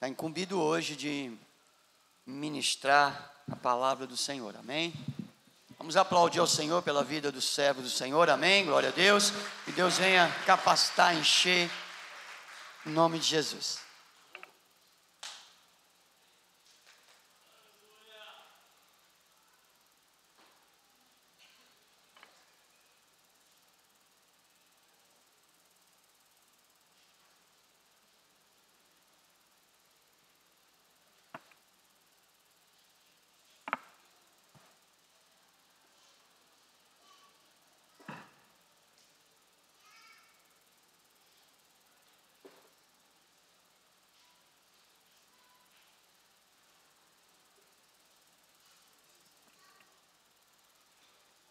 está incumbido hoje de ministrar a palavra do Senhor, amém? Vamos aplaudir ao Senhor pela vida do servo do Senhor, amém? Glória a Deus, que Deus venha capacitar, encher, em nome de Jesus.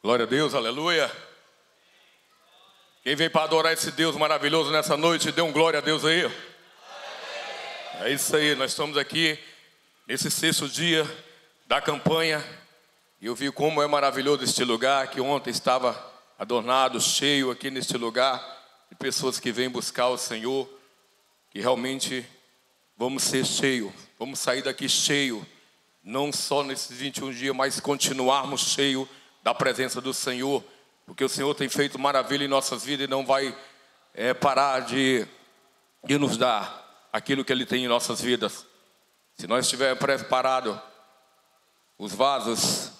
Glória a Deus, aleluia. Quem vem para adorar esse Deus maravilhoso nessa noite, dê um glória a Deus aí. É isso aí, nós estamos aqui nesse 6º dia da campanha. E eu vi como é maravilhoso este lugar, que ontem estava adornado, cheio aqui neste lugar, de pessoas que vêm buscar o Senhor. Que realmente vamos ser cheios, vamos sair daqui cheio, não só nesses 21 dias, mas continuarmos cheios da presença do Senhor, porque o Senhor tem feito maravilha em nossas vidas e não vai parar de nos dar aquilo que Ele tem em nossas vidas. Se nós estivermos preparados, os vasos,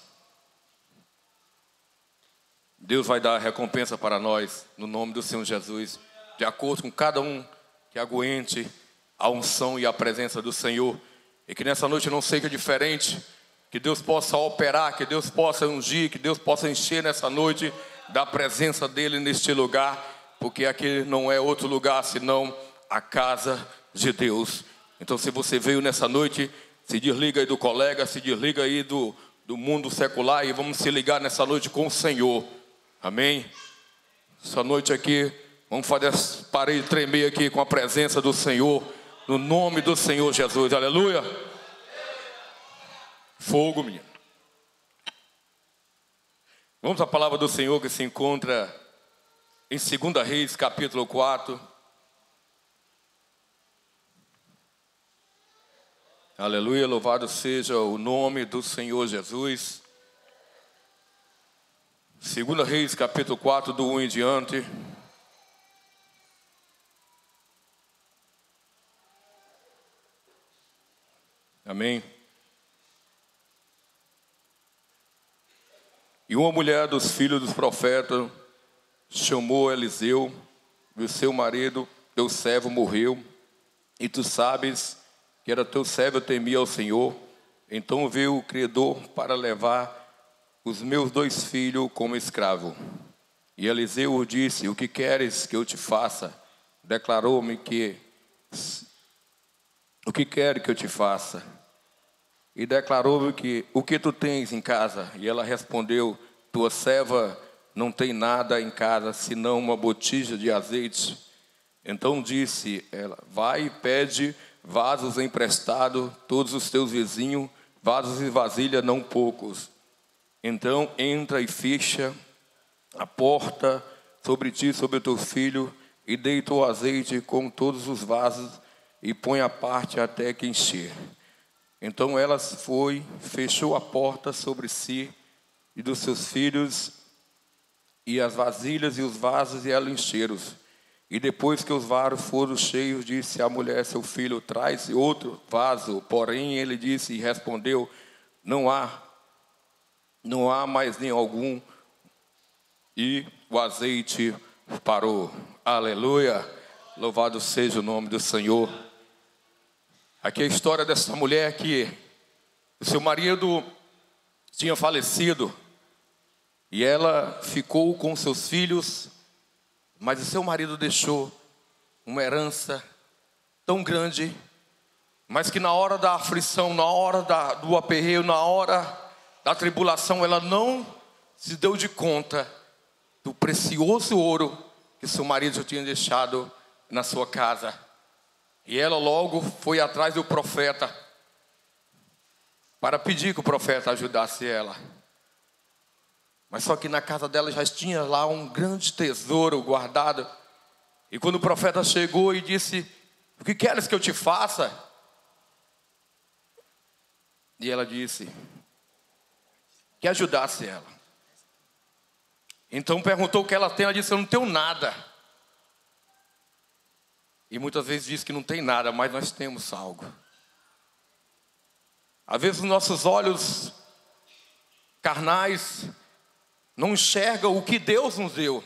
Deus vai dar a recompensa para nós, no nome do Senhor Jesus, de acordo com cada um que aguente a unção e a presença do Senhor, e que nessa noite não seja diferente. Que Deus possa operar, que Deus possa ungir, que Deus possa encher nessa noite da presença dEle neste lugar, porque aqui não é outro lugar senão a casa de Deus. Então, se você veio nessa noite, se desliga aí do colega, se desliga aí do mundo secular e vamos se ligar nessa noite com o Senhor. Amém? Essa noite aqui, vamos fazer as paredes tremer aqui com a presença do Senhor, no nome do Senhor Jesus. Aleluia! Fogo, menino. Vamos à palavra do Senhor que se encontra em 2 Reis, capítulo 4. Aleluia, louvado seja o nome do Senhor Jesus. 2 Reis, capítulo 4, do 1 em diante. Amém. E uma mulher dos filhos dos profetas chamou Eliseu, e o seu marido, teu servo, morreu, e tu sabes que era teu servo, eu temia ao Senhor. Então veio o credor para levar os meus 2 filhos como escravo. E Eliseu disse: o que queres que eu te faça? Declarou-me que o que quer que eu te faça? E declarou-me que o que tu tens em casa? E ela respondeu: tua serva não tem nada em casa, senão uma botija de azeite. Então disse ela: vai e pede vasos emprestados, todos os teus vizinhos, vasos e vasilha não poucos. Então entra e fecha a porta sobre ti, sobre o teu filho, e deita o azeite com todos os vasos, e põe a parte até que encher. Então ela foi, fechou a porta sobre si e dos seus filhos, e as vasilhas e os vasos, e ela encheram-os. E depois que os vasos foram cheios, disse a mulher: seu filho, traz outro vaso. Porém ele disse e respondeu: não há mais nem algum. E o azeite parou. Aleluia, louvado seja o nome do Senhor. Aqui é a história dessa mulher que o seu marido tinha falecido e ela ficou com seus filhos, mas o seu marido deixou uma herança tão grande, mas que na hora da aflição, na hora do aperreio, na hora da tribulação, ela não se deu de conta do precioso ouro que seu marido já tinha deixado na sua casa. E ela logo foi atrás do profeta para pedir que o profeta ajudasse ela. Mas só que na casa dela já tinha lá um grande tesouro guardado. E quando o profeta chegou e disse: o que queres que eu te faça? E ela disse que ajudasse ela. Então perguntou o que ela tem, ela disse: eu não tenho nada. E muitas vezes diz que não tem nada, mas nós temos algo. Às vezes os nossos olhos carnais não enxergam o que Deus nos deu.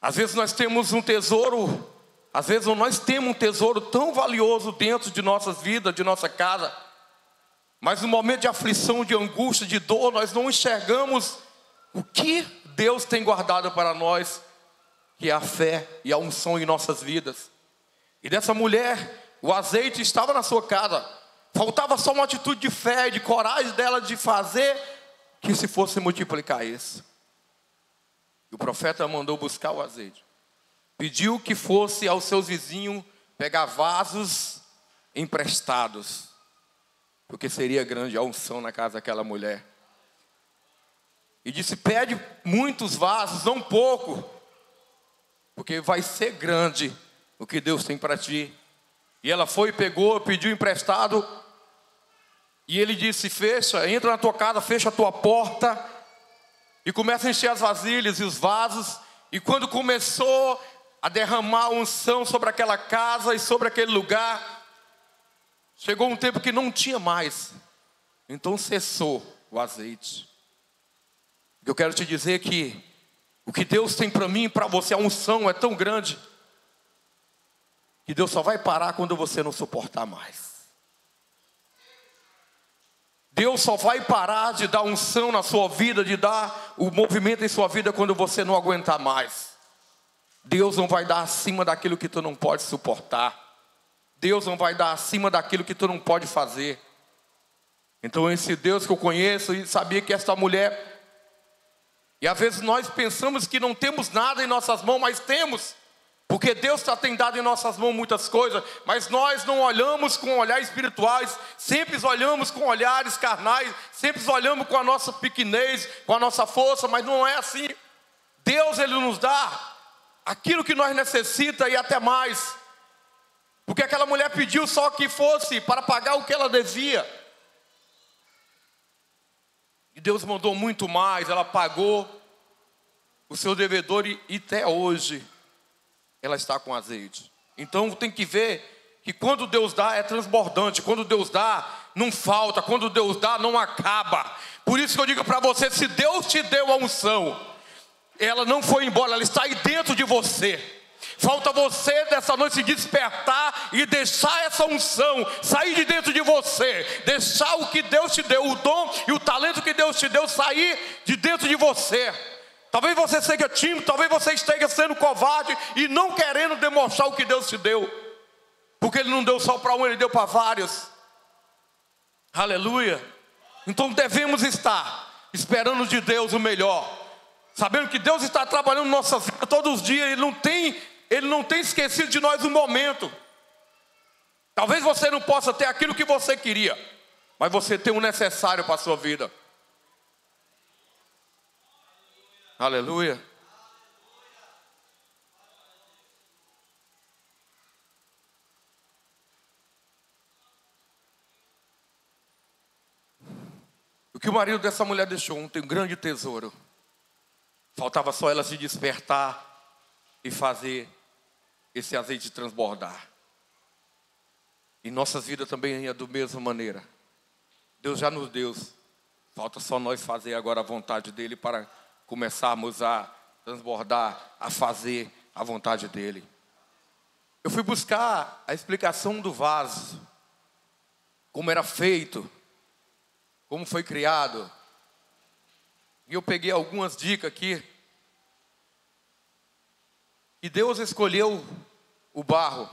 Às vezes nós temos um tesouro, às vezes nós temos um tesouro tão valioso dentro de nossas vidas, de nossa casa, mas no momento de aflição, de angústia, de dor, nós não enxergamos o que Deus tem guardado para nós, que é a fé e a unção em nossas vidas. E dessa mulher, o azeite estava na sua casa, faltava só uma atitude de fé, de coragem dela de fazer, que se fosse multiplicar isso. E o profeta mandou buscar o azeite, pediu que fosse aos seus vizinhos pegar vasos emprestados, porque seria grande a unção na casa daquela mulher. E disse: pede muitos vasos, não pouco, porque vai ser grande o que Deus tem para ti. E ela foi, pegou, pediu emprestado. E ele disse: fecha, entra na tua casa, fecha a tua porta e começa a encher as vasilhas e os vasos. E quando começou a derramar a unção sobre aquela casa e sobre aquele lugar, chegou um tempo que não tinha mais. Então cessou o azeite. Eu quero te dizer que o que Deus tem para mim e para você, a unção é tão grande, que Deus só vai parar quando você não suportar mais. Deus só vai parar de dar unção na sua vida, de dar o movimento em sua vida quando você não aguentar mais. Deus não vai dar acima daquilo que tu não pode suportar. Deus não vai dar acima daquilo que tu não pode fazer. Então esse Deus que eu conheço, e sabia que esta mulher, e às vezes nós pensamos que não temos nada em nossas mãos, mas temos. Porque Deus tem dado em nossas mãos muitas coisas, mas nós não olhamos com olhares espirituais, sempre olhamos com olhares carnais, sempre olhamos com a nossa pequenez, com a nossa força, mas não é assim. Deus, Ele nos dá aquilo que nós necessitamos e até mais. Porque aquela mulher pediu só que fosse para pagar o que ela devia. E Deus mandou muito mais, ela pagou o seu devedor e até hoje ela está com azeite. Então tem que ver que quando Deus dá é transbordante, quando Deus dá não falta, quando Deus dá não acaba. Por isso que eu digo para você, se Deus te deu a unção, ela não foi embora, ela está aí dentro de você. Falta você dessa noite se despertar e deixar essa unção sair de dentro de você, deixar o que Deus te deu, o dom e o talento que Deus te deu sair de dentro de você. Talvez você seja tímido, talvez você esteja sendo covarde e não querendo demonstrar o que Deus te deu, porque Ele não deu só para um, Ele deu para vários. Aleluia. Então devemos estar esperando de Deus o melhor, sabendo que Deus está trabalhando nossa vida todos os dias. Ele não tem esquecido de nós um momento. Talvez você não possa ter aquilo que você queria, mas você tem o necessário para a sua vida. Aleluia. O que o marido dessa mulher deixou um grande tesouro. Faltava só ela se despertar e fazer esse azeite transbordar. E nossas vidas também é da mesma maneira. Deus já nos deu. Falta só nós fazer agora a vontade dEle para começarmos a transbordar, a fazer a vontade dEle. Eu fui buscar a explicação do vaso, como era feito, como foi criado. E eu peguei algumas dicas aqui. E Deus escolheu o barro.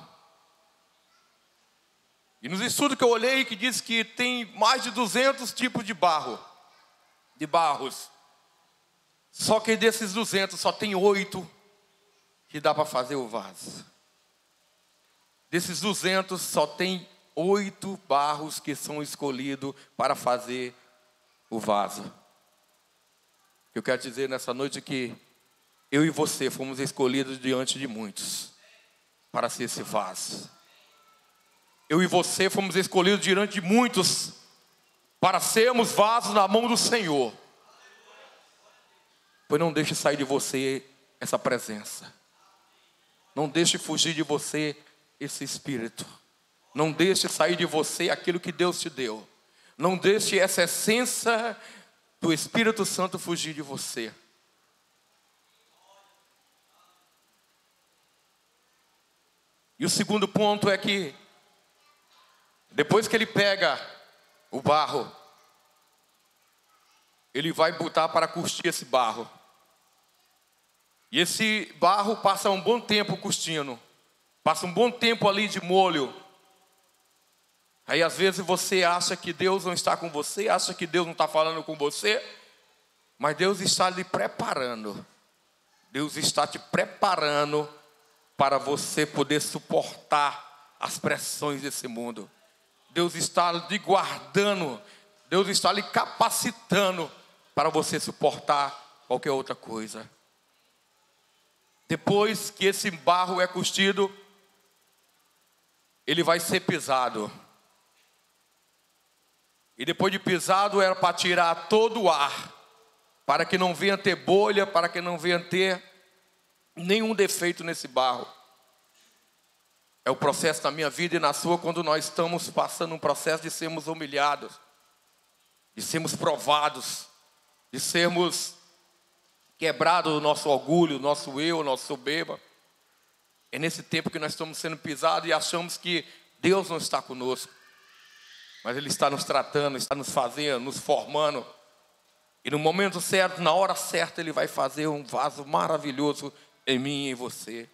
E nos estudos que eu olhei, que diz que tem mais de 200 tipos de barros. Só que desses 200 só tem 8 que dá para fazer o vaso. Desses 200 só tem 8 barros que são escolhidos para fazer o vaso. Eu quero dizer nessa noite que eu e você fomos escolhidos diante de muitos para ser esse vaso. Eu e você fomos escolhidos diante de muitos para sermos vasos na mão do Senhor. Pois não deixe sair de você essa presença. Não deixe fugir de você esse Espírito. Não deixe sair de você aquilo que Deus te deu. Não deixe essa essência do Espírito Santo fugir de você. E o segundo ponto é que, depois que ele pega o barro, ele vai botar para curtir esse barro. E esse barro passa um bom tempo curtindo. Passa um bom tempo ali de molho. Aí às vezes você acha que Deus não está com você, acha que Deus não está falando com você, mas Deus está lhe preparando. Deus está te preparando para você poder suportar as pressões desse mundo. Deus está lhe guardando, Deus está lhe capacitando para você suportar qualquer outra coisa. Depois que esse barro é curtido, ele vai ser pisado. E depois de pisado era para tirar todo o ar, para que não venha ter bolha, para que não venha ter nenhum defeito nesse barro. É o processo na minha vida e na sua, quando nós estamos passando um processo de sermos humilhados, de sermos provados, de sermos quebrados o nosso orgulho, o nosso eu, o nosso soberba. É nesse tempo que nós estamos sendo pisados e achamos que Deus não está conosco. Mas Ele está nos tratando, está nos fazendo, nos formando. E no momento certo, na hora certa, Ele vai fazer um vaso maravilhoso em mim e em você.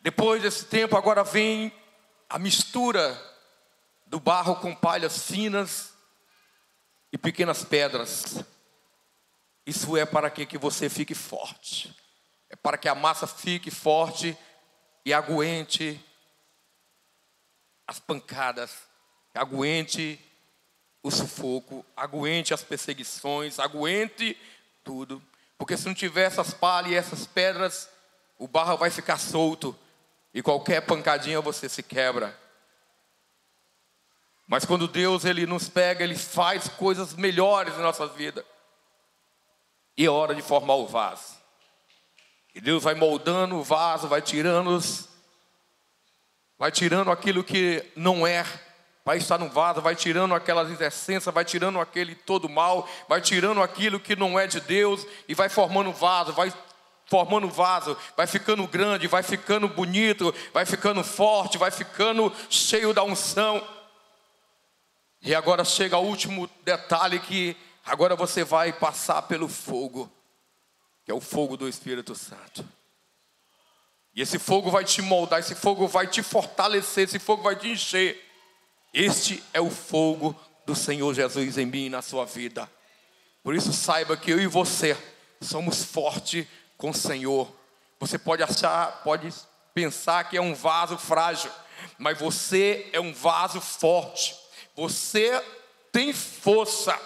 Depois desse tempo, agora vem a mistura do barro com palhas finas e pequenas pedras. Isso é para que você fique forte. É para que a massa fique forte e aguente as pancadas, aguente o sufoco, aguente as perseguições, aguente tudo. Porque se não tiver essas palhas e essas pedras, o barro vai ficar solto e qualquer pancadinha você se quebra. Mas quando Deus Ele nos pega, Ele faz coisas melhores na nossa vida. E é hora de formar o vaso. E Deus vai moldando o vaso, vai tirando aquilo que não é para estar no vaso, vai tirando aquelas essências, vai tirando aquele todo mal, vai tirando aquilo que não é de Deus e vai formando o vaso, vai ficando grande, vai ficando bonito, vai ficando forte, vai ficando cheio da unção. E agora chega o último detalhe, que agora você vai passar pelo fogo, que é o fogo do Espírito Santo. E esse fogo vai te moldar, esse fogo vai te fortalecer, esse fogo vai te encher. Este é o fogo do Senhor Jesus em mim e na sua vida. Por isso saiba que eu e você somos fortes com o Senhor. Você pode pensar que é um vaso frágil, mas você é um vaso forte. Você tem força,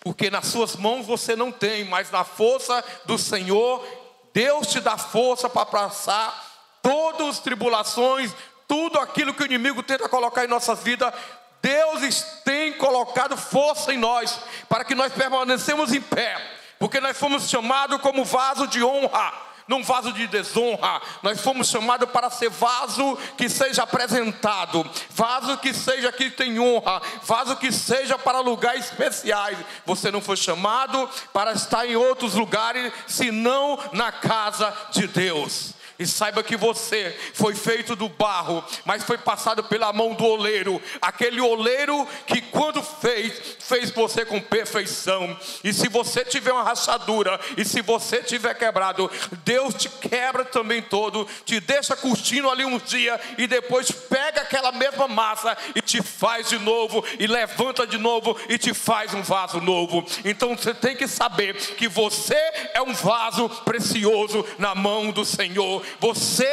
porque nas suas mãos você não tem, mas na força do Senhor, Deus te dá força para passar todas as tribulações, tudo aquilo que o inimigo tenta colocar em nossas vidas. Deus tem colocado força em nós, para que nós permanecemos em pé, porque nós fomos chamados como vaso de honra, não vaso de desonra. Nós fomos chamados para ser vaso que seja apresentado, vaso que seja que tem honra, vaso que seja para lugares especiais. Você não foi chamado para estar em outros lugares, senão na casa de Deus. E saiba que você foi feito do barro, mas foi passado pela mão do oleiro. Aquele oleiro que quando fez você com perfeição. E se você tiver uma rachadura, e se você tiver quebrado, Deus te quebra também todo, te deixa curtindo ali um dia, e depois pega aquela mesma massa e te faz de novo, e levanta de novo e te faz um vaso novo. Então você tem que saber que você é um vaso precioso na mão do Senhor. Você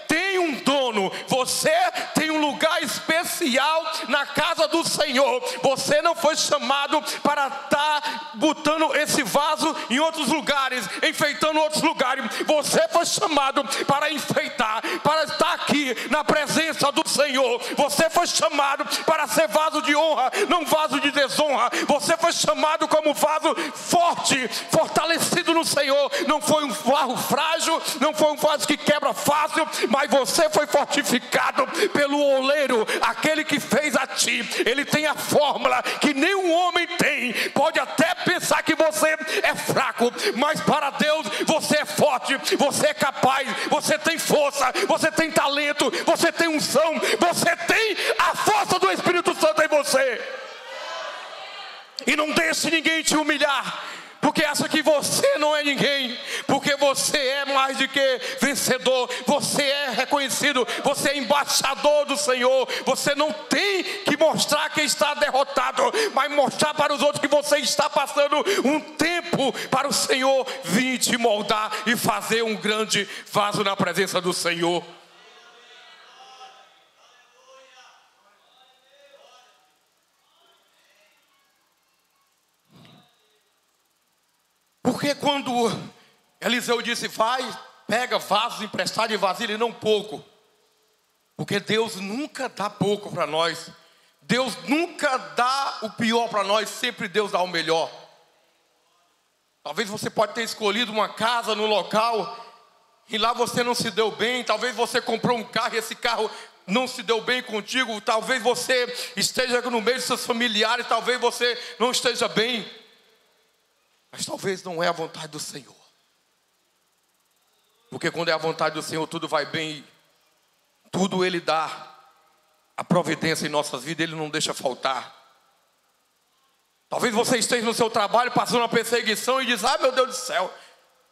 tem um dono, você tem um lugar especial na casa do Senhor. Você não foi chamado para estar botando esse vaso em outros lugares, enfeitando outros lugares. Você foi chamado para enfeitar, para estar aqui na presença do Senhor. Você foi chamado para ser vaso de honra, não vaso de desonra. Você foi chamado como vaso forte, fortalecido no Senhor. Não foi um vaso frágil, não foi um vaso que quebra fácil, mas você foi fortificado pelo oleiro, aquele que fez a ti. Ele tem a fórmula que nenhum homem tem. Pode até pensar que você é fraco, mas para Deus você é forte, você é capaz, você tem força, você tem talento, você tem unção, você tem a força do Espírito Santo em você. E não deixe ninguém te humilhar, porque acha que você não é ninguém, porque você é mais do que vencedor, você é reconhecido, você é embaixador do Senhor. Você não tem que mostrar que está derrotado, mas mostrar para os outros que você está passando um tempo para o Senhor vir te moldar e fazer um grande vaso na presença do Senhor. Porque quando Eliseu disse, vai, pega vasos emprestados de vasilha e não pouco. Porque Deus nunca dá pouco para nós. Deus nunca dá o pior para nós, sempre Deus dá o melhor. Talvez você pode ter escolhido uma casa no local e lá você não se deu bem. Talvez você comprou um carro e esse carro não se deu bem contigo. Talvez você esteja no meio dos seus familiares, talvez você não esteja bem. Mas talvez não é a vontade do Senhor. Porque quando é a vontade do Senhor, tudo vai bem. Tudo Ele dá. A providência em nossas vidas, Ele não deixa faltar. Talvez você esteja no seu trabalho passando uma perseguição e diz, meu Deus do céu,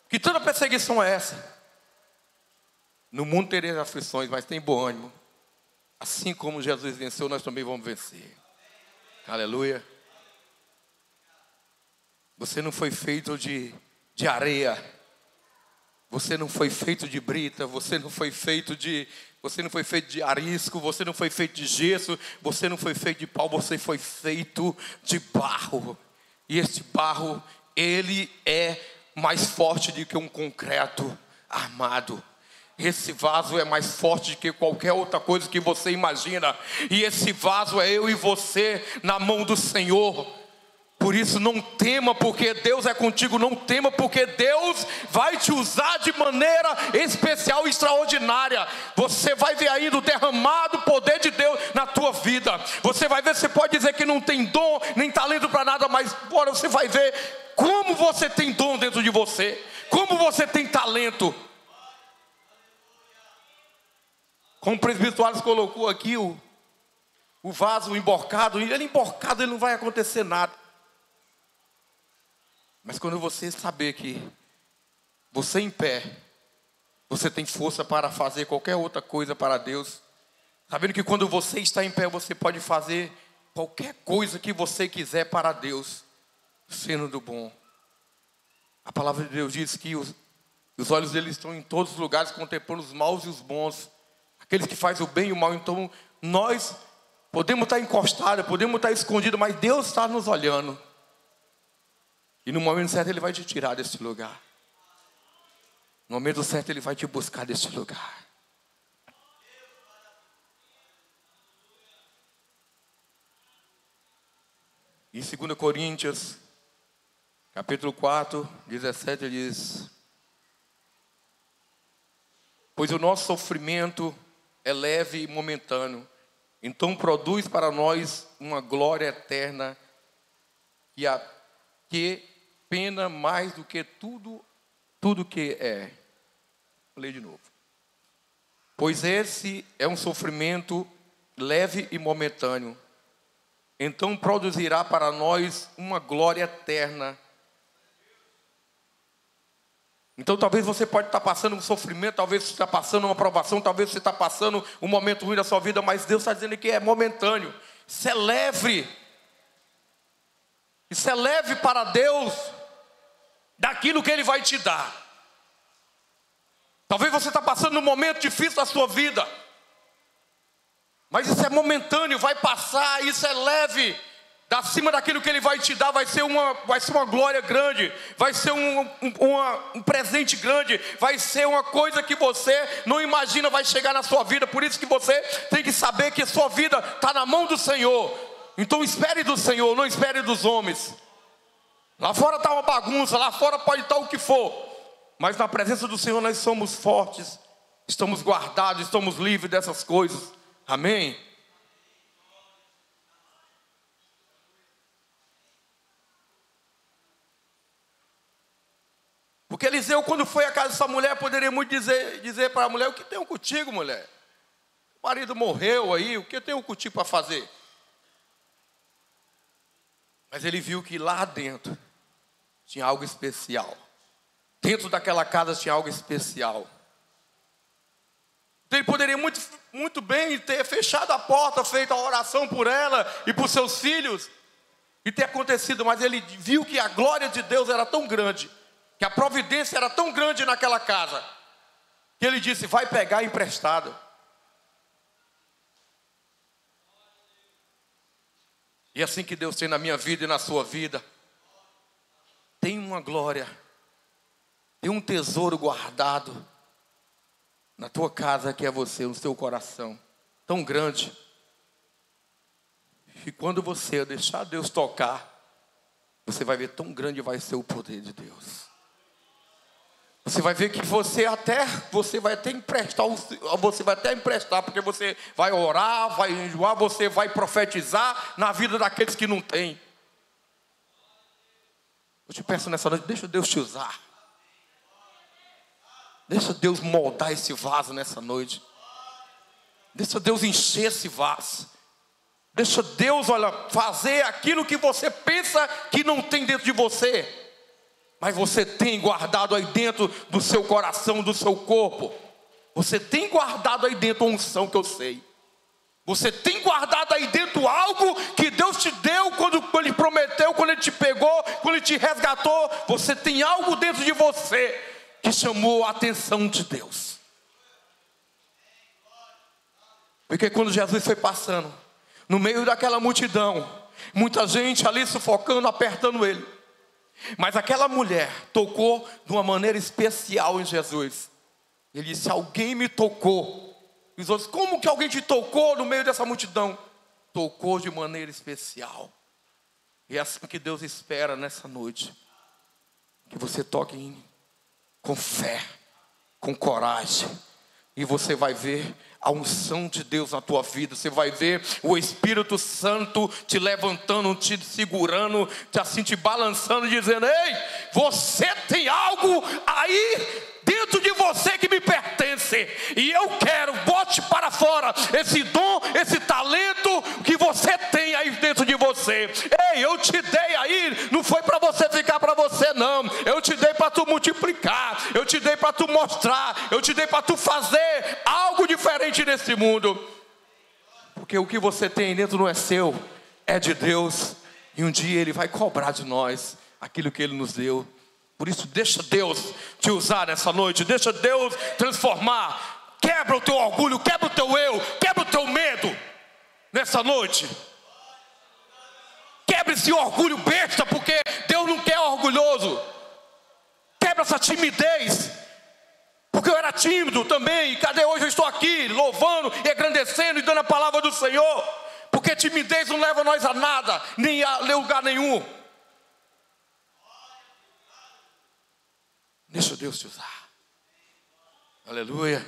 que tanta perseguição é essa? No mundo tereis aflições, mas tem bom ânimo. Assim como Jesus venceu, nós também vamos vencer. Aleluia. Você não foi feito de areia. Você não foi feito de brita. Você não foi feito de arisco. Você não foi feito de gesso. Você não foi feito de pau. Você foi feito de barro. E este barro, ele é mais forte do que um concreto armado. Esse vaso é mais forte do que qualquer outra coisa que você imagina. E esse vaso é eu e você na mão do Senhor. Por isso não tema, porque Deus é contigo. Não tema, porque Deus vai te usar de maneira especial e extraordinária. Você vai ver ainda o derramado poder de Deus na tua vida. Você vai ver, você pode dizer que não tem dom, nem talento para nada, mas agora você vai ver como você tem dom dentro de você, como você tem talento. Como o presbítero Alisson colocou aqui, o vaso emborcado, ele emborcado, ele não vai acontecer nada. Mas quando você saber que você em pé, você tem força para fazer qualquer outra coisa para Deus, sabendo que quando você está em pé, você pode fazer qualquer coisa que você quiser para Deus, sendo do bom. A palavra de Deus diz que os olhos dele estão em todos os lugares, contemplando os maus e os bons, aqueles que fazem o bem e o mal. Então nós podemos estar encostados, podemos estar escondidos, mas Deus está nos olhando. E no momento certo Ele vai te tirar desse lugar. No momento certo Ele vai te buscar desse lugar. Em 2 Coríntios, capítulo 4, 17, ele diz: pois o nosso sofrimento é leve e momentâneo, então produz para nós uma glória eterna que pena mais do que tudo que é. Vou ler de novo. Pois esse é um sofrimento leve e momentâneo, então produzirá para nós uma glória eterna. Então talvez você pode estar passando um sofrimento, talvez você está passando uma provação, talvez você está passando um momento ruim da sua vida, mas Deus está dizendo que é momentâneo. Celebre. E celebre para Deus daquilo que Ele vai te dar. Talvez você está passando um momento difícil da sua vida, Mas isso é momentâneo, vai passar, isso é leve. Acima daquilo que Ele vai te dar, vai ser uma glória grande, vai ser um presente grande, vai ser uma coisa que você não imagina vai chegar na sua vida. Por isso que você tem que saber que a sua vida está na mão do Senhor. Então espere do Senhor, não espere dos homens. Lá fora está uma bagunça, lá fora pode estar o que for, mas na presença do Senhor nós somos fortes, estamos guardados, estamos livres dessas coisas. Amém? Porque Eliseu, quando foi à casa dessa mulher, poderia muito dizer para a mulher: o que tenho contigo, mulher? O marido morreu aí, o que eu tenho contigo para fazer? Mas ele viu que lá dentro tinha algo especial. Dentro daquela casa tinha algo especial. Então ele poderia muito bem ter fechado a porta, feito a oração por ela e por seus filhos, e ter acontecido, mas ele viu que a glória de Deus era tão grande, que a providência era tão grande naquela casa, que ele disse: vai pegar emprestado. E é assim que Deus tem na minha vida e na sua vida. Tem uma glória, tem um tesouro guardado na tua casa, que é você, no seu coração, tão grande. E quando você deixar Deus tocar, você vai ver tão grande vai ser o poder de Deus. Você vai ver que você vai até emprestar, porque você vai orar, vai enjoar, você vai profetizar na vida daqueles que não têm. Eu te peço nessa noite, deixa Deus te usar. Deixa Deus moldar esse vaso nessa noite. Deixa Deus encher esse vaso. Deixa Deus, fazer aquilo que você pensa que não tem dentro de você, mas você tem guardado aí dentro do seu coração, do seu corpo. Você tem guardado aí dentro a unção que eu sei. Você tem guardado aí dentro algo que Deus te deu quando Ele prometeu, quando Ele te pegou, quando Ele te resgatou. Você tem algo dentro de você que chamou a atenção de Deus. Porque quando Jesus foi passando no meio daquela multidão, muita gente ali sufocando, apertando Ele, mas aquela mulher tocou de uma maneira especial em Jesus. Ele disse: alguém me tocou. E os outros: como que alguém te tocou no meio dessa multidão? Tocou de maneira especial. E é assim que Deus espera nessa noite, que você toque com fé, com coragem, e você vai ver a unção de Deus na tua vida. Você vai ver o Espírito Santo te levantando, te segurando, te balançando, dizendo: ei, você tem algo aí dentro de você que me pertence, e eu quero, bote para fora esse dom, esse talento que você tem aí dentro de você. Ei, eu te dei aí, não foi para você ficar para você não, eu te dei para tu multiplicar, eu te dei para tu mostrar, eu te dei para tu fazer algo diferente nesse mundo, porque o que você tem dentro não é seu, é de Deus, e um dia Ele vai cobrar de nós aquilo que Ele nos deu. Por isso, deixa Deus te usar nessa noite, deixa Deus transformar. Quebra o teu orgulho, quebra o teu eu, quebra o teu medo nessa noite. Quebra esse orgulho besta, porque Deus não quer orgulhoso. Quebra essa timidez, porque eu era tímido também, e cadê hoje eu estou aqui louvando e agradecendo e dando a palavra do Senhor? Porque timidez não leva nós a nada, nem a lugar nenhum. Deixa Deus te usar. Aleluia.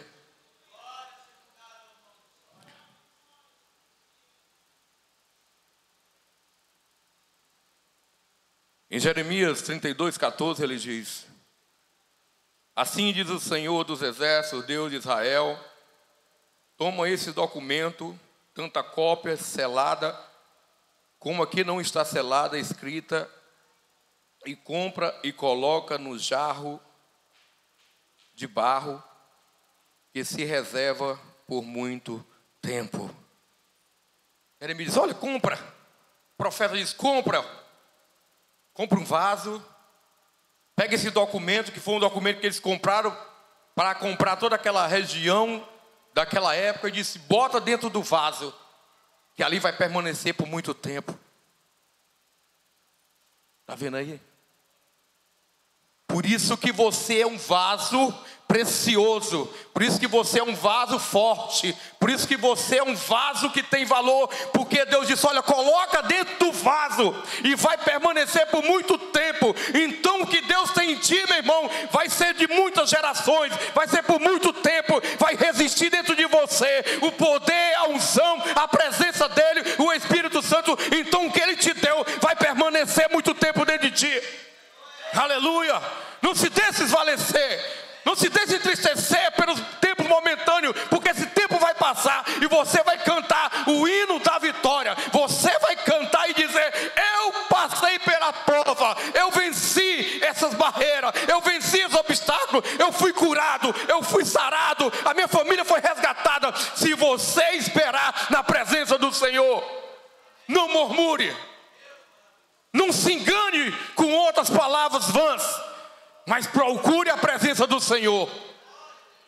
Em Jeremias 32:14 ele diz: assim diz o Senhor dos exércitos, Deus de Israel: toma esse documento, tanto a cópia selada como a que não está selada, escrita, e compra e coloca no jarro de barro que se reserva por muito tempo. Ele me diz: olha, compra. O profeta diz: compra um vaso, pega esse documento, que foi um documento que eles compraram para comprar toda aquela região daquela época e disse: bota dentro do vaso, que ali vai permanecer por muito tempo. Está vendo aí? Por isso que você é um vaso precioso, por isso que você é um vaso forte, por isso que você é um vaso que tem valor, porque Deus disse: olha, coloca dentro do vaso e vai permanecer por muito tempo. Então o que Deus tem em ti, meu irmão, vai ser de muitas gerações, vai ser por muito tempo, vai resistir dentro de você, o poder, a unção, a presença dele, o Espírito Santo. Então o que ele te deu vai permanecer muito tempo dentro de ti. Aleluia. Não se deixe desvalecer, não se deixe entristecer pelos tempos momentâneos, porque esse tempo vai passar e você vai cantar o hino da vitória. Você vai cantar e dizer: eu passei pela prova, eu venci essas barreiras, eu venci os obstáculos, eu fui curado, eu fui sarado, a minha família foi resgatada. Se você esperar na presença do Senhor, não murmure, não se engane com outras palavras vãs, mas procure a presença do Senhor.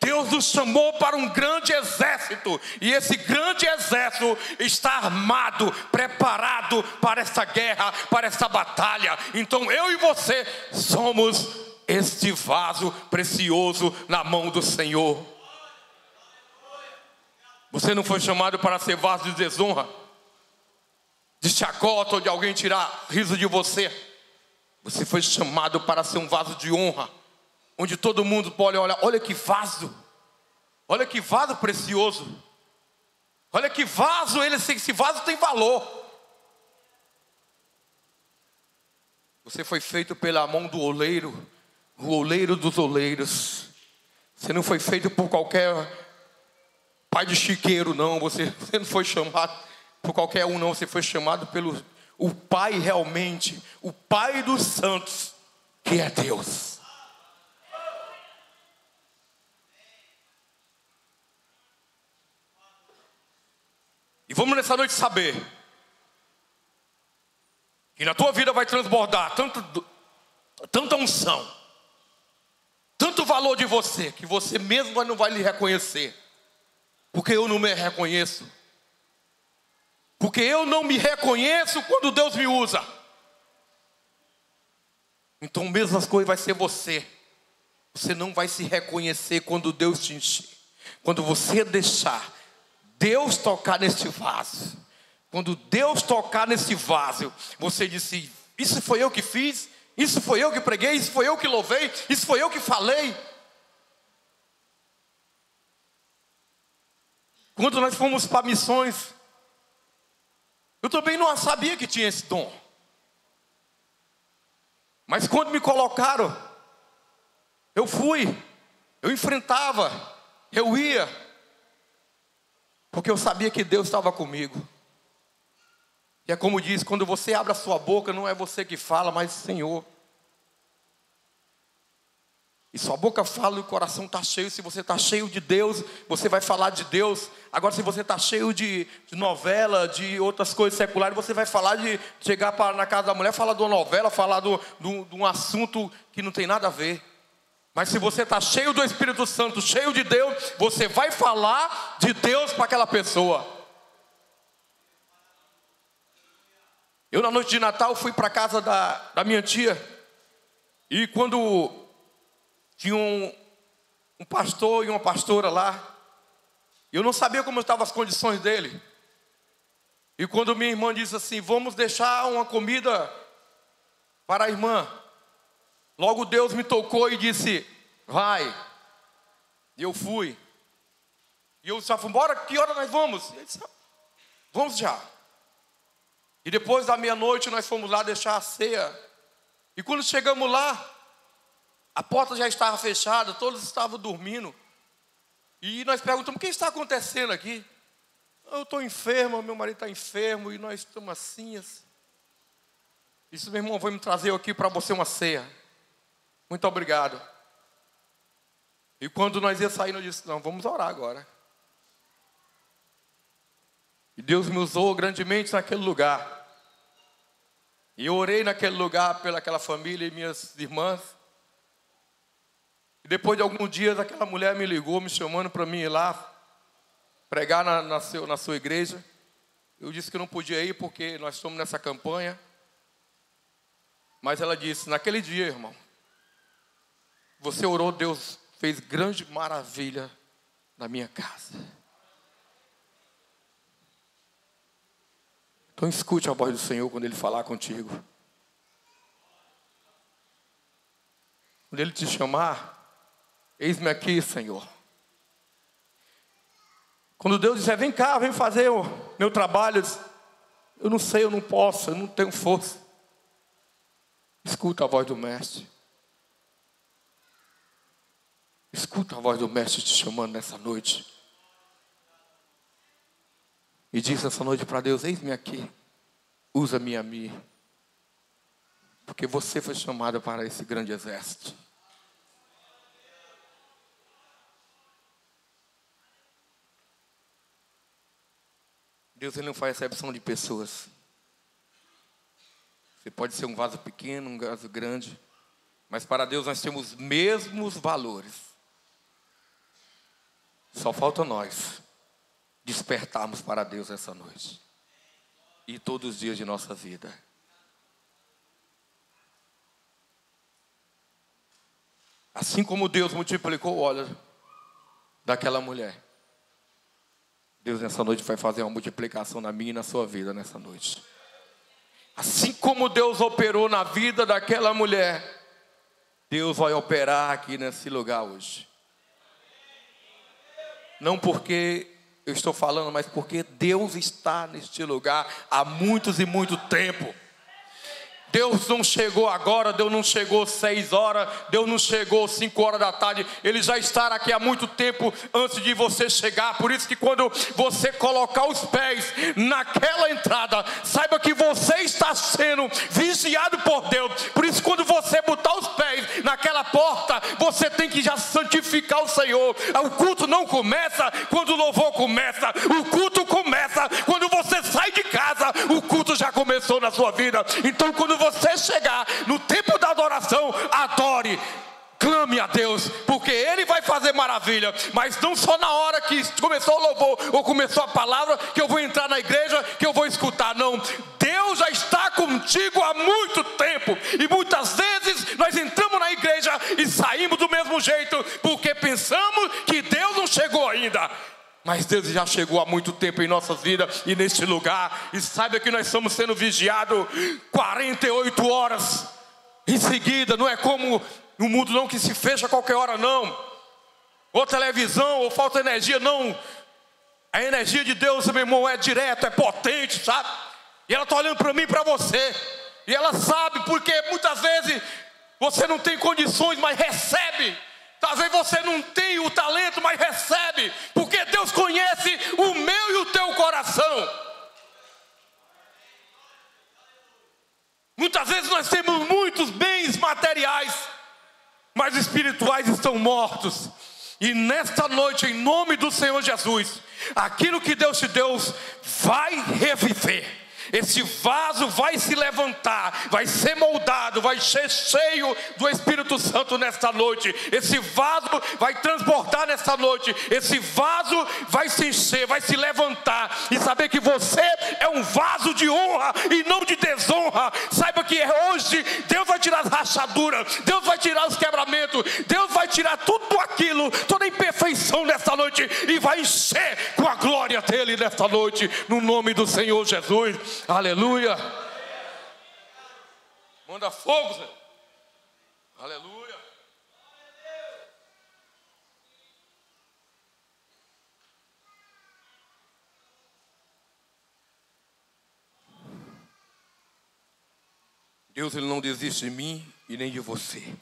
Deus nos chamou para um grande exército, e esse grande exército está armado, preparado para essa guerra, para essa batalha. Então eu e você somos este vaso precioso na mão do Senhor. Você não foi chamado para ser vaso de desonra, de chacota, ou de alguém tirar riso de você. Você foi chamado para ser um vaso de honra, onde todo mundo pode olhar: olha que vaso precioso, olha que vaso, esse vaso tem valor. Você foi feito pela mão do oleiro, o oleiro dos oleiros. Você não foi feito por qualquer pai de chiqueiro, não. Você não foi chamado por qualquer um, não. Você foi chamado pelo o Pai, realmente, o Pai dos santos, que é Deus. E vamos nessa noite saber que na tua vida vai transbordar tanta unção, tanto valor de você, que você mesmo não vai lhe reconhecer. Porque eu não me reconheço. Porque eu não me reconheço quando Deus me usa. Então a mesma coisa vai ser você. Você não vai se reconhecer quando Deus te encher. Quando você deixar Deus tocar neste vaso. Quando Deus tocar nesse vaso, você disse: isso foi eu que fiz, isso foi eu que preguei, isso foi eu que louvei, isso foi eu que falei. Quando nós fomos para missões, eu também não sabia que tinha esse dom. Mas quando me colocaram, eu fui, eu enfrentava, eu ia, porque eu sabia que Deus estava comigo. E é como diz: quando você abre a sua boca, não é você que fala, mas o Senhor. E sua boca fala e o coração está cheio. Se você está cheio de Deus, você vai falar de Deus. Agora, se você está cheio de novela, de outras coisas seculares, você vai falar de chegar na casa da mulher, falar de uma novela, falar de um assunto que não tem nada a ver. Mas se você está cheio do Espírito Santo, cheio de Deus, você vai falar de Deus para aquela pessoa. Eu, na noite de Natal, fui para a casa da minha tia. E quando tinha um pastor e uma pastora lá, eu não sabia como estavam as condições dele. E quando minha irmã disse assim: vamos deixar uma comida para a irmã, logo Deus me tocou e disse: vai. E eu fui. E eu disse: bora, que hora nós vamos? Ele disse: vamos já. E depois da meia-noite nós fomos lá deixar a ceia. E quando chegamos lá, a porta já estava fechada, todos estavam dormindo. E nós perguntamos: o que está acontecendo aqui? Eu estou enfermo, meu marido está enfermo, e nós estamos assim. Isso, meu irmão, vou me trazer aqui para você uma ceia. Muito obrigado. E quando nós ia sair, eu disse: não, vamos orar agora. E Deus me usou grandemente naquele lugar. E eu orei naquele lugar pelaquela família e minhas irmãs. E depois de alguns dias, aquela mulher me ligou, me chamando para mim ir lá pregar na sua igreja. Eu disse que eu não podia ir porque nós estamos nessa campanha. Mas ela disse, naquele dia, irmão, você orou, Deus fez grande maravilha na minha casa. Então escute a voz do Senhor quando Ele falar contigo. Quando Ele te chamar, eis-me aqui, Senhor. Quando Deus disser, vem cá, vem fazer o meu trabalho, eu não sei, eu não posso, eu não tenho força. Escuta a voz do Mestre. Escuta a voz do Mestre te chamando nessa noite. E diz essa noite para Deus, eis-me aqui, usa-me a mim. Porque você foi chamado para esse grande exército. Deus ele não faz exceção de pessoas. Você pode ser um vaso pequeno, um vaso grande, mas para Deus nós temos os mesmos valores. Só falta nós despertarmos para Deus essa noite e todos os dias de nossa vida. Assim como Deus multiplicou o óleo daquela mulher, Deus nessa noite vai fazer uma multiplicação na minha e na sua vida nessa noite. Assim como Deus operou na vida daquela mulher, Deus vai operar aqui nesse lugar hoje. Não porque eu estou falando, mas porque Deus está neste lugar há muitos e muito tempo. Deus não chegou agora, Deus não chegou 6 horas, Deus não chegou 5 horas da tarde. Ele já está aqui há muito tempo antes de você chegar. Por isso que quando você colocar os pés naquela entrada, saiba que você está sendo vigiado por Deus. Por isso quando você botar os pés naquela porta, você tem que já santificar o Senhor. O culto não começa quando o louvor começa. O culto começa quando você sai de casa. O culto já começou na sua vida. Então quando você chegar no tempo da adoração, adore, clame a Deus, porque Ele vai fazer maravilha. Mas não só na hora que começou o louvor ou começou a palavra que eu vou entrar na igreja, que eu vou escutar. Não, Deus já está contigo há muito tempo. E muitas vezes nós entramos na igreja e saímos do mesmo jeito, porque pensamos que Deus não chegou ainda. Mas Deus já chegou há muito tempo em nossas vidas e neste lugar. E saiba que nós estamos sendo vigiados 48 horas em seguida. Não é como no mundo não, que se fecha a qualquer hora não. Ou televisão, ou falta energia, não. A energia de Deus, meu irmão, é direta, é potente, sabe? E ela está olhando para mim e para você. E ela sabe, porque muitas vezes você não tem condições, mas recebe. Talvez você não tenha o talento, mas recebe, porque Deus conhece o meu e o teu coração. Muitas vezes nós temos muitos bens materiais, mas espirituais estão mortos. E nesta noite, em nome do Senhor Jesus, aquilo que Deus te deu vai reviver. Esse vaso vai se levantar, vai ser moldado, vai ser cheio do Espírito Santo nesta noite. Esse vaso vai transbordar nesta noite. Esse vaso vai se encher, vai se levantar. E saber que você é um vaso de honra e não de desonra. Saiba que hoje Deus vai tirar as rachaduras, Deus vai tirar os quebramentos, Deus vai tirar tudo aquilo, toda a imperfeição nesta noite, e vai encher com a glória dele nesta noite, no nome do Senhor Jesus. Aleluia. Manda fogo, Senhor. Aleluia. Deus ele não desiste de mim e nem de você.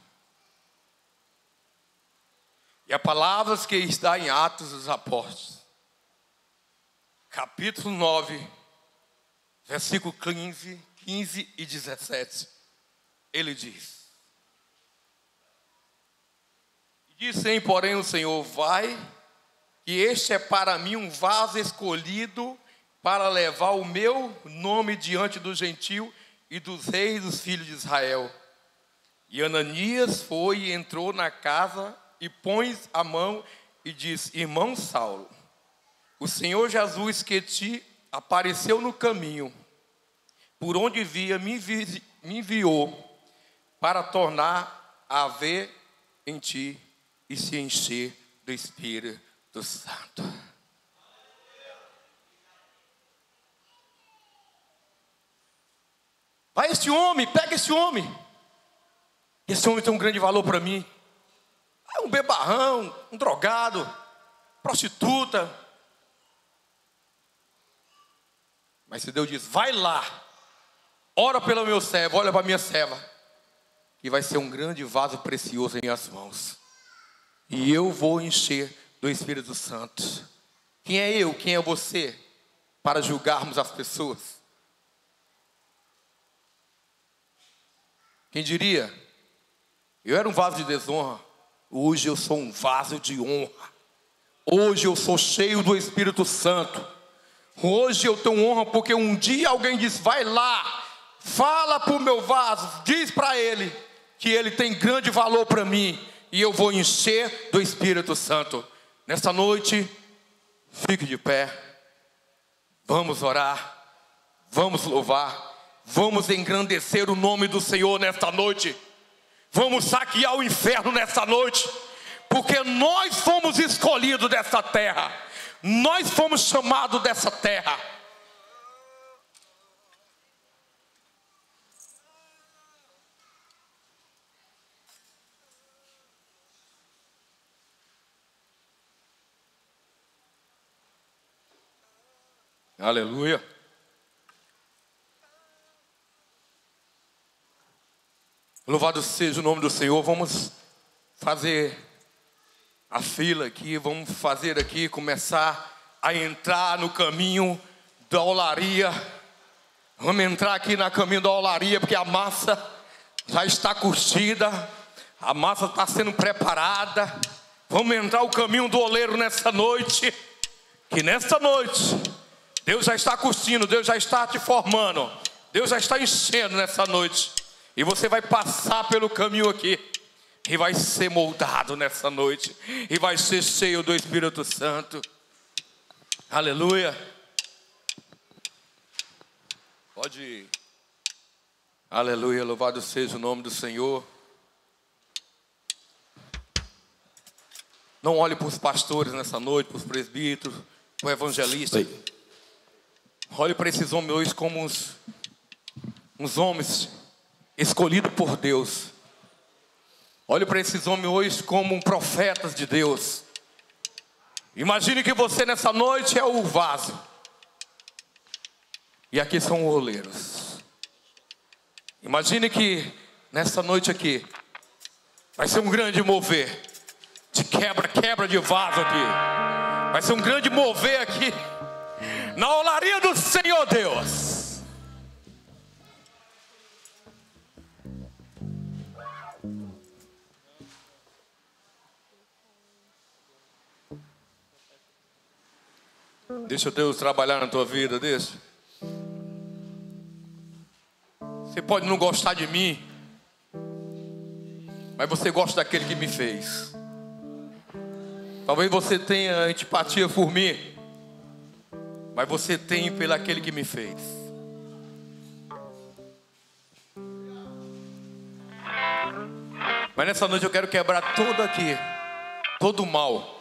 E a palavra que está em Atos dos Apóstolos, capítulo 9, versículo 15 e 17, ele diz: disse, porém, o Senhor, vai, que este é para mim um vaso escolhido para levar o meu nome diante do gentio e dos reis dos filhos de Israel. E Ananias foi e entrou na casa e pôs a mão e disse: irmão Saulo, o Senhor Jesus que te apareceu no caminho, por onde via, me enviou para tornar a ver em ti e se encher do Espírito Santo. Vai esse homem, pega esse homem. Esse homem tem um grande valor para mim. É um bebarrão, um drogado, prostituta. Mas se Deus diz, vai lá, ora pelo meu servo, olha para a minha serva, que vai ser um grande vaso precioso em minhas mãos. E eu vou encher do Espírito Santo. Quem é eu, quem é você, para julgarmos as pessoas? Quem diria? Eu era um vaso de desonra. Hoje eu sou um vaso de honra. Hoje eu sou cheio do Espírito Santo. Hoje eu tenho honra porque um dia alguém disse, vai lá, fala para o meu vaso, diz para ele que ele tem grande valor para mim e eu vou encher do Espírito Santo. Nesta noite, fique de pé, vamos orar, vamos louvar, vamos engrandecer o nome do Senhor nesta noite. Vamos saquear o inferno nesta noite, porque nós fomos escolhidos dessa terra, nós fomos chamados dessa terra. Aleluia. Louvado seja o nome do Senhor. Vamos fazer a fila aqui, vamos fazer aqui, começar a entrar no caminho da olaria. Vamos entrar aqui no caminho da olaria, porque a massa já está curtida, a massa está sendo preparada. Vamos entrar o caminho do oleiro nessa noite, que nesta noite Deus já está curtindo, Deus já está te formando, Deus já está enchendo nessa noite. E você vai passar pelo caminho aqui e vai ser moldado nessa noite e vai ser cheio do Espírito Santo. Aleluia. Pode ir. Aleluia, louvado seja o nome do Senhor. Não olhe para os pastores nessa noite, para os presbíteros, para o evangelista. Olhe para esses homens hoje como uns homens escolhido por Deus. Olhe para esses homens hoje como profetas de Deus. Imagine que você nessa noite é o vaso e aqui são os oleiros. Imagine que nessa noite aqui vai ser um grande mover de quebra de vaso aqui. Vai ser um grande mover aqui na olaria do Senhor Deus. Deixa Deus trabalhar na tua vida, deixa. Você pode não gostar de mim, mas você gosta daquele que me fez. Talvez você tenha antipatia por mim, mas você tem pelo aquele que me fez. Mas nessa noite eu quero quebrar todo o mal